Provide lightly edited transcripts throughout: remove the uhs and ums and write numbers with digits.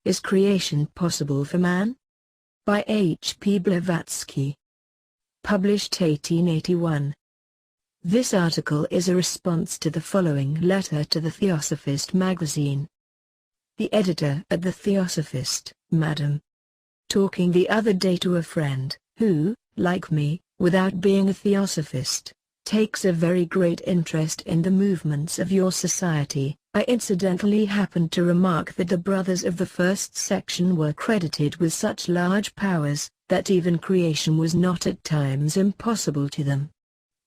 Is creation possible for man? By H. P. Blavatsky. Published 1881. This article is a response to the following letter to the Theosophist magazine. The editor at the Theosophist, Madam. Talking the other day to a friend, who, like me, without being a Theosophist, takes a very great interest in the movements of your society, I incidentally happened to remark that the brothers of the first section were credited with such large powers, that even creation was not at times impossible to them.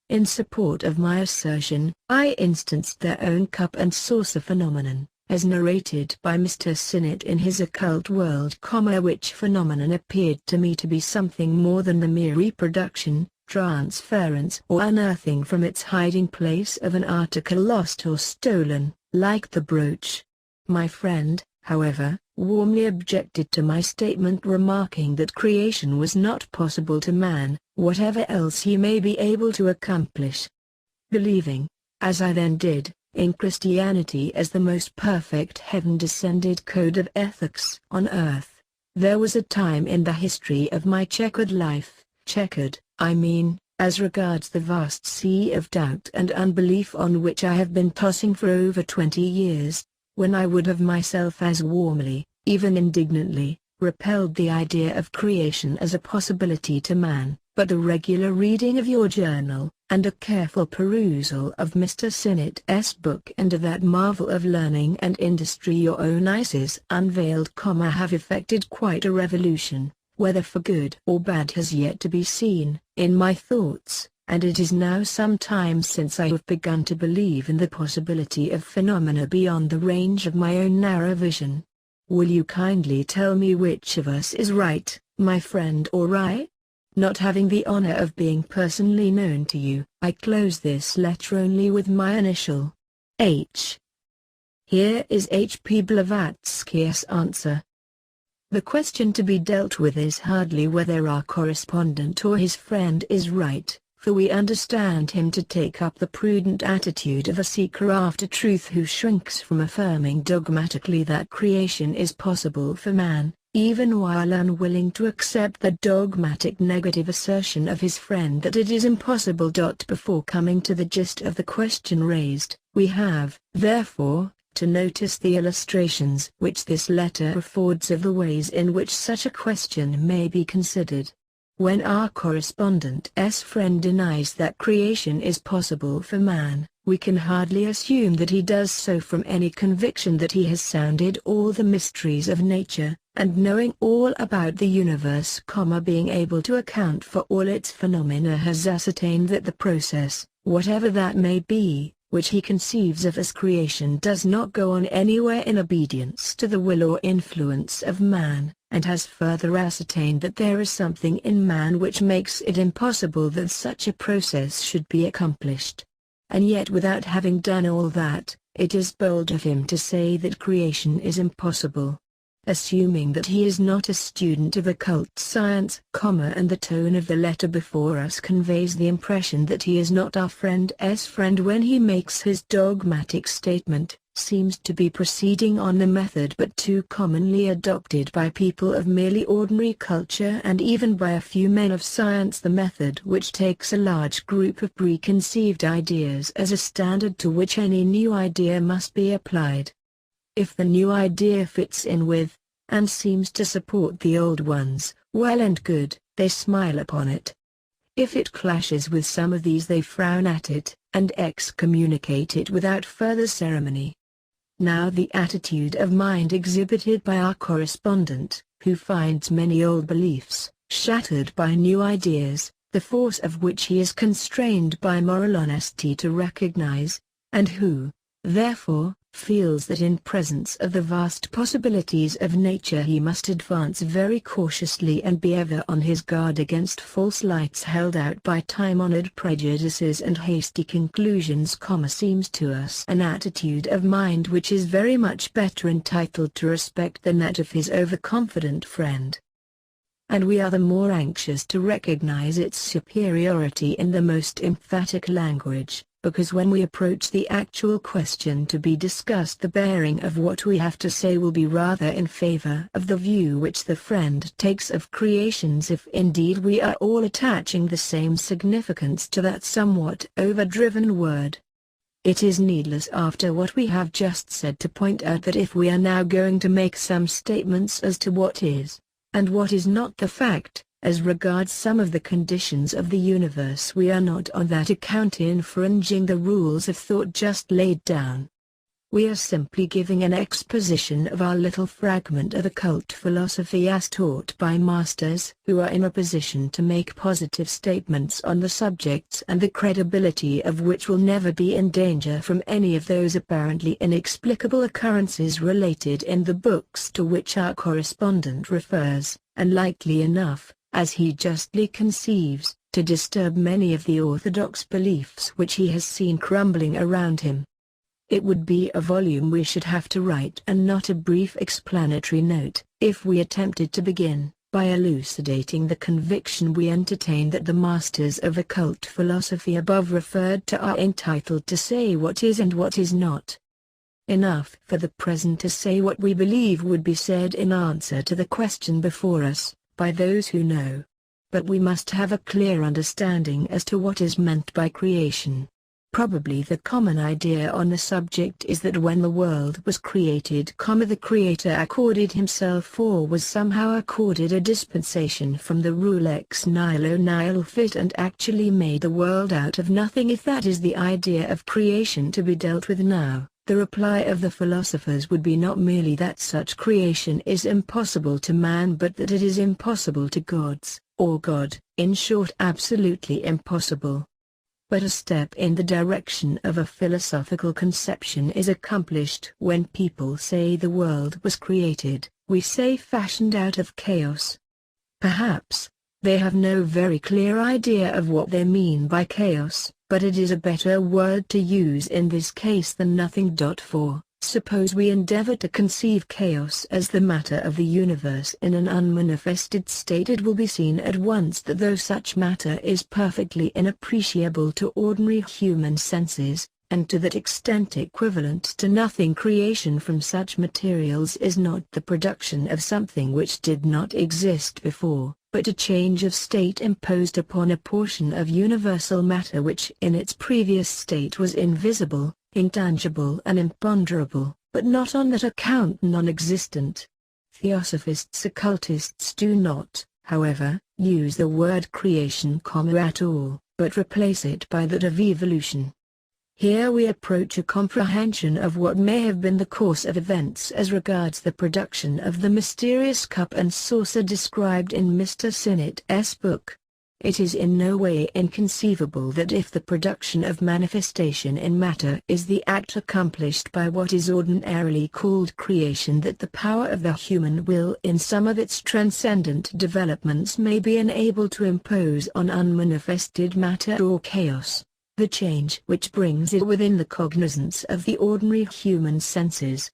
In support of my assertion, I instanced their own cup and saucer phenomenon, as narrated by Mr. Sinnett in his Occult World, which phenomenon appeared to me to be something more than the mere reproduction, transference or unearthing from its hiding place of an article lost or stolen, like the brooch. My friend, however, warmly objected to my statement, remarking that creation was not possible to man, whatever else he may be able to accomplish. Believing, as I then did, in Christianity as the most perfect heaven-descended code of ethics on earth, there was a time in the history of my checkered life, checkered, I mean, as regards the vast sea of doubt and unbelief on which I have been tossing for over 20 years, when I would have myself as warmly, even indignantly, repelled the idea of creation as a possibility to man, but the regular reading of your journal, and a careful perusal of Mr. Sinnett's book and of that marvel of learning and industry your own eyes unveiled, have effected quite a revolution, whether for good or bad has yet to be seen, in my thoughts, and it is now some time since I have begun to believe in the possibility of phenomena beyond the range of my own narrow vision. Will you kindly tell me which of us is right, my friend or I? Not having the honor of being personally known to you, I close this letter only with my initial, H. Here is H. P. Blavatsky's answer. The question to be dealt with is hardly whether our correspondent or his friend is right, for we understand him to take up the prudent attitude of a seeker after truth who shrinks from affirming dogmatically that creation is possible for man, even while unwilling to accept the dogmatic negative assertion of his friend that it is impossible. Before coming to the gist of the question raised, we have, therefore, to notice the illustrations which this letter affords of the ways in which such a question may be considered. When our correspondent's friend denies that creation is possible for man, we can hardly assume that he does so from any conviction that he has sounded all the mysteries of nature, and knowing all about the universe, being able to account for all its phenomena, has ascertained that the process, whatever that may be, which he conceives of as creation, does not go on anywhere in obedience to the will or influence of man, and has further ascertained that there is something in man which makes it impossible that such a process should be accomplished. And yet, without having done all that, it is bold of him to say that creation is impossible. Assuming that he is not a student of occult science, and the tone of the letter before us conveys the impression that he is not our friend's friend when he makes his dogmatic statement, seems to be proceeding on the method but too commonly adopted by people of merely ordinary culture and even by a few men of science, the method which takes a large group of preconceived ideas as a standard to which any new idea must be applied. If the new idea fits in with, and seems to support the old ones, well and good, they smile upon it. If it clashes with some of these, they frown at it, and excommunicate it without further ceremony. Now the attitude of mind exhibited by our correspondent, who finds many old beliefs shattered by new ideas, the force of which he is constrained by moral honesty to recognize, and who, therefore, feels that in presence of the vast possibilities of nature he must advance very cautiously and be ever on his guard against false lights held out by time-honored prejudices and hasty conclusions, seems to us an attitude of mind which is very much better entitled to respect than that of his overconfident friend. and we are the more anxious to recognize its superiority in the most emphatic language, because when we approach the actual question to be discussed, the bearing of what we have to say will be rather in favor of the view which the friend takes of creations, if indeed we are all attaching the same significance to that somewhat overdriven word. It is needless after what we have just said to point out that if we are now going to make some statements as to what is, and what is not the fact, as regards some of the conditions of the universe, we are not on that account infringing the rules of thought just laid down. We are simply giving an exposition of our little fragment of occult philosophy as taught by masters who are in a position to make positive statements on the subjects and the credibility of which will never be in danger from any of those apparently inexplicable occurrences related in the books to which our correspondent refers, and likely enough, as he justly conceives, to disturb many of the orthodox beliefs which he has seen crumbling around him. It would be a volume we should have to write, and not a brief explanatory note, if we attempted to begin by elucidating the conviction we entertain that the masters of occult philosophy above referred to are entitled to say what is and what is not. Enough for the present to say what we believe would be said in answer to the question before us, by those who know. But we must have a clear understanding as to what is meant by creation. Probably the common idea on the subject is that when the world was created, the Creator accorded himself or was somehow accorded a dispensation from the rule ex nihilo nihil fit and actually made the world out of nothing. If that is the idea of creation to be dealt with now, the reply of the philosophers would be not merely that such creation is impossible to man, but that it is impossible to gods, or God, in short absolutely impossible. But a step in the direction of a philosophical conception is accomplished when people say the world was created, we say fashioned out of chaos. Perhaps they have no very clear idea of what they mean by chaos, but it is a better word to use in this case than nothing. For, suppose we endeavor to conceive chaos as the matter of the universe in an unmanifested state, it will be seen at once that though such matter is perfectly inappreciable to ordinary human senses, and to that extent equivalent to nothing, creation from such materials is not the production of something which did not exist before, but a change of state imposed upon a portion of universal matter which in its previous state was invisible, intangible and imponderable, but not on that account non-existent. Theosophists, occultists do not, however, use the word creation at all, but replace it by that of evolution. Here we approach a comprehension of what may have been the course of events as regards the production of the mysterious cup and saucer described in Mr. Sinnett's book. It is in no way inconceivable that if the production of manifestation in matter is the act accomplished by what is ordinarily called creation, that the power of the human will in some of its transcendent developments may be enabled to impose on unmanifested matter or chaos. The change which brings it within the cognizance of the ordinary human senses,